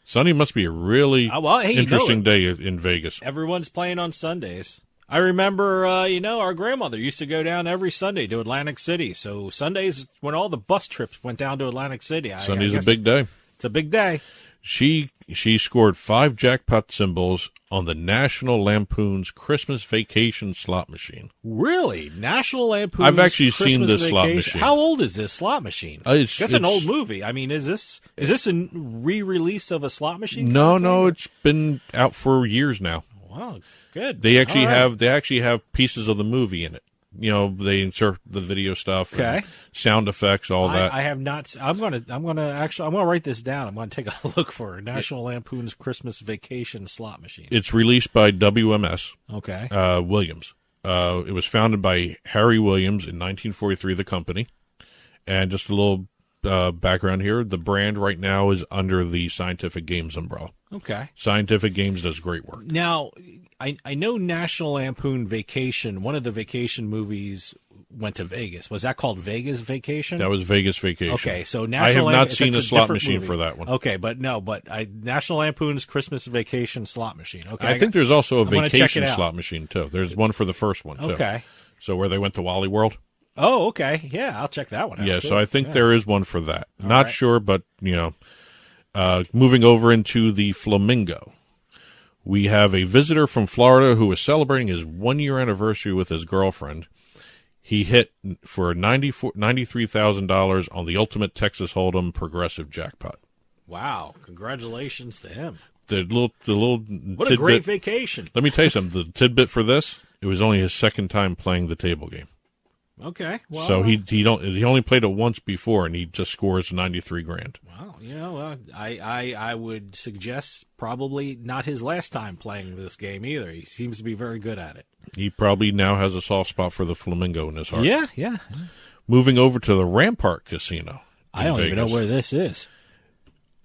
S2: Sunday must be a really interesting day in Vegas.
S1: Everyone's playing on Sundays. I remember, our grandmother used to go down every Sunday to Atlantic City. So Sundays, when all the bus trips went down to Atlantic City.
S2: Sunday's a big day.
S1: It's a big day.
S2: She scored 5 jackpot symbols on the National Lampoon's Christmas Vacation slot machine.
S1: Really? National Lampoon's
S2: I've actually
S1: Christmas
S2: seen this
S1: Vacation?
S2: slot machine.
S1: How old is this slot machine? That's an old movie. I mean, is this a re-release of a slot machine?
S2: No, it's been out for years now.
S1: Wow, good.
S2: They actually have pieces of the movie in it. They insert the video stuff,
S1: okay,
S2: sound effects, all that.
S1: I have not. I'm gonna write this down. I'm gonna take a look for National Lampoon's Christmas Vacation slot machine.
S2: It's released by WMS.
S1: Okay.
S2: Williams. It was founded by Harry Williams in 1943. The company, and just a little background here. The brand right now is under the Scientific Games umbrella.
S1: Okay.
S2: Scientific Games does great work.
S1: Now, I know National Lampoon Vacation, one of the vacation movies went to Vegas. Was that called Vegas Vacation?
S2: That was Vegas Vacation.
S1: Okay, so
S2: I have not seen the slot machine
S1: movie.
S2: for that one.
S1: Okay, but National Lampoon's Christmas Vacation slot machine. Okay,
S2: I think there's also a vacation slot machine, too. There's one for the first one, too.
S1: Okay.
S2: So where they went to Wally World?
S1: Oh, okay. Yeah, I'll check that one out.
S2: Yeah,
S1: too.
S2: So I think there is one for that.
S1: All
S2: Not
S1: right.
S2: sure, but, moving over into the Flamingo. We have a visitor from Florida who is celebrating his 1-year anniversary with his girlfriend. He hit for $93,000 on the Ultimate Texas Hold'em Progressive Jackpot.
S1: Wow! Congratulations to him.
S2: The little
S1: What
S2: tidbit,
S1: a great vacation!
S2: Let me tell you something. The tidbit for this: it was only his second time playing the table game.
S1: Okay. Well,
S2: So he only played it once before, and he just scores $93,000.
S1: Wow. I would suggest probably not his last time playing this game either. He seems to be very good at it.
S2: He probably now has a soft spot for the Flamingo in his heart.
S1: Yeah.
S2: Moving over to the Rampart Casino.
S1: I don't even know where this is.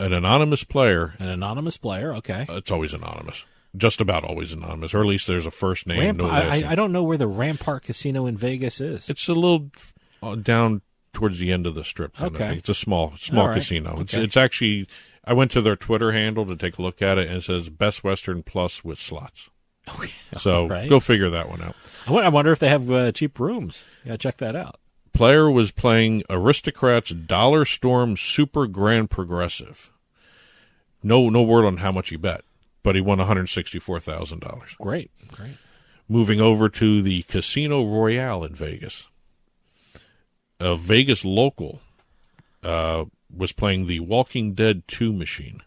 S2: An anonymous player.
S1: Okay.
S2: It's always anonymous. just about always anonymous, or at least there's a first name.
S1: I don't know where the Rampart Casino in Vegas is.
S2: It's a little down towards the end of the strip. Kind of thing. It's a small
S1: All right.
S2: casino.
S1: Okay.
S2: It's actually, I went to their Twitter handle to take a look at it, and it says Best Western Plus with slots.
S1: Okay.
S2: So go figure that one out.
S1: I wonder if they have cheap rooms. Yeah, check that out.
S2: Player was playing Aristocrats Dollar Storm Super Grand Progressive. No word on how much he bet, but he won $164,000.
S1: Great.
S2: Moving over to the Casino Royale in Vegas. A Vegas local was playing the Walking Dead 2 machine.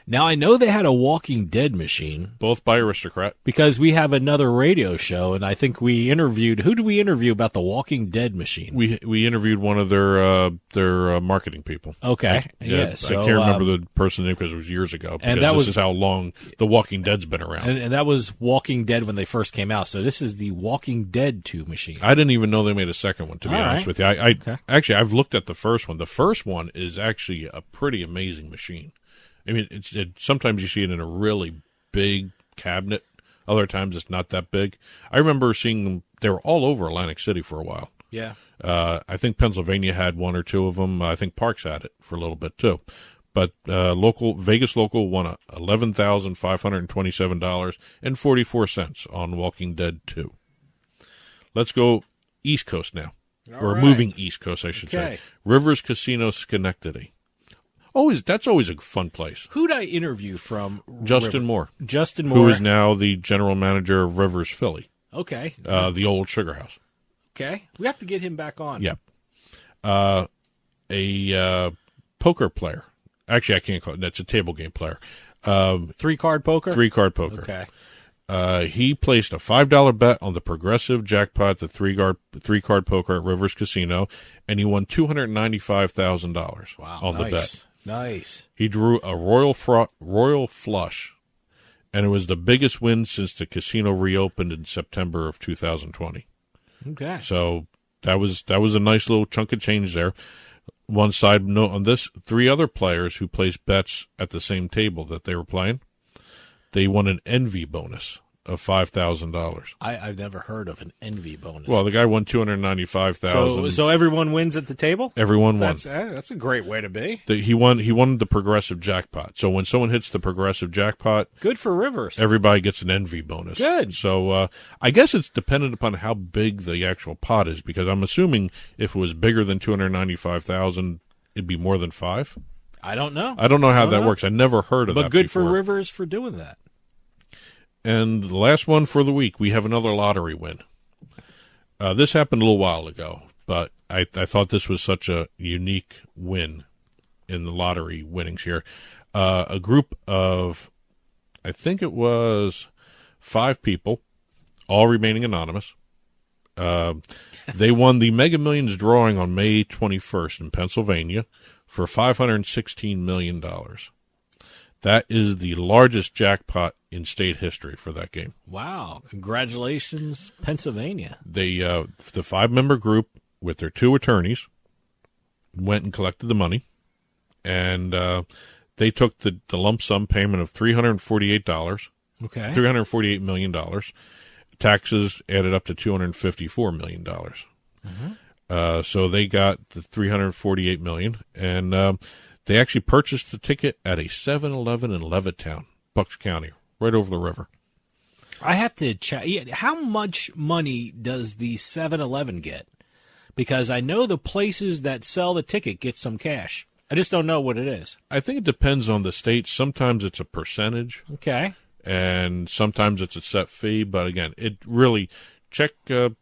S1: Now, I know they had a Walking Dead machine.
S2: Both by Aristocrat.
S1: Because we have another radio show, and I think we interviewed... Who did we interview about the Walking Dead machine?
S2: We interviewed one of their marketing people.
S1: Okay.
S2: Yeah,
S1: so,
S2: I can't remember the person's name because it was years ago. Because
S1: and this
S2: is how long The Walking Dead's been around.
S1: And that was Walking Dead when they first came out. So this is the Walking Dead 2 machine.
S2: I didn't even know they made a second one, to be honest with you. Actually, I've looked at the first one. The first one is actually a pretty amazing machine. I mean, sometimes you see it in a really big cabinet. Other times it's not that big. I remember seeing them. They were all over Atlantic City for a while.
S1: Yeah.
S2: I think Pennsylvania had one or two of them. I think Parks had it for a little bit too. But Vegas local won $11,527.44 on Walking Dead 2. Let's go East Coast now. Or moving East Coast, I should say. Rivers Casino Schenectady. That's always a fun place.
S1: Who'd I interview from?
S2: Justin Moore.
S1: Justin Moore.
S2: Who is now the general manager of Rivers Philly.
S1: Okay.
S2: The old Sugar House.
S1: Okay. We have to get him back on.
S2: Yeah. A poker player. Actually, I can't call it. That's a table game player.
S1: 3-card poker?
S2: 3-card poker.
S1: Okay.
S2: He placed a $5 bet on the progressive jackpot, the 3-card poker at Rivers Casino, and he won $295,000 on the bet.
S1: Nice.
S2: He drew a royal flush, and it was the biggest win since the casino reopened in September of 2020.
S1: Okay.
S2: So that was a nice little chunk of change there. One side note on this, 3 other players who placed bets at the same table that they were playing, they won an envy bonus of $5,000.
S1: I've never heard of an envy bonus.
S2: Well, the guy won $295,000.
S1: So everyone wins at the table?
S2: Everyone won.
S1: That's a great way to be.
S2: He won the progressive jackpot. So when someone hits the progressive jackpot,
S1: good for Rivers.
S2: Everybody gets an envy bonus.
S1: Good.
S2: So I guess it's dependent upon how big the actual pot is, because I'm assuming if it was bigger than $295,000, it'd be more than 5.
S1: I don't know.
S2: I don't know how that works. I never heard of that.
S1: But good
S2: before.
S1: for Rivers for doing that.
S2: And the last one for the week, we have another lottery win. This happened a little while ago, but I thought this was such a unique win in the lottery winnings here. A group of, I think it was 5 people, all remaining anonymous. They won the Mega Millions drawing on May 21st in Pennsylvania for $516 million. That is the largest jackpot in state history for that game.
S1: Wow. Congratulations, Pennsylvania.
S2: They, the 5-member group with their 2 attorneys went and collected the money, and they took the lump sum payment of $348.
S1: Okay.
S2: $348 million. Taxes added up to $254 million.
S1: Mm-hmm.
S2: So they got the $348 million, and they actually purchased the ticket at a 7-Eleven in Levittown, Bucks County, right over the river.
S1: I have to check. How much money does the 7-Eleven get? Because I know the places that sell the ticket get some cash. I just don't know what it is.
S2: I think it depends on the state. Sometimes it's a percentage.
S1: Okay.
S2: And sometimes it's a set fee. But again, it really check your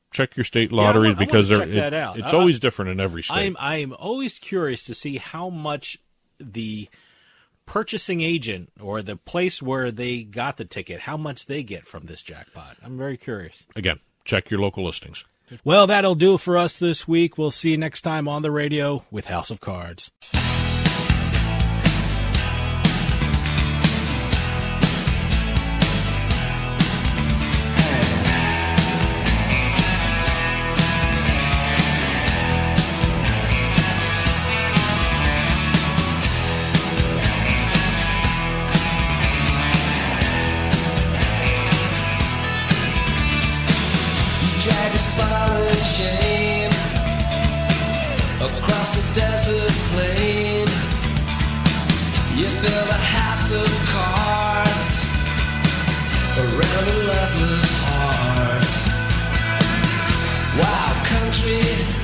S2: state lotteries because it's always different in every state.
S1: I'm always curious to see how much the purchasing agent or the place where they got the ticket, how much they get from this jackpot. I'm very curious.
S2: Again, check your local listings.
S1: Well, that'll do it for us this week. We'll see you next time on the radio with House of Cards.
S4: ball and chain across the desert plain. You build a house of cards around a lover's heart. Wild country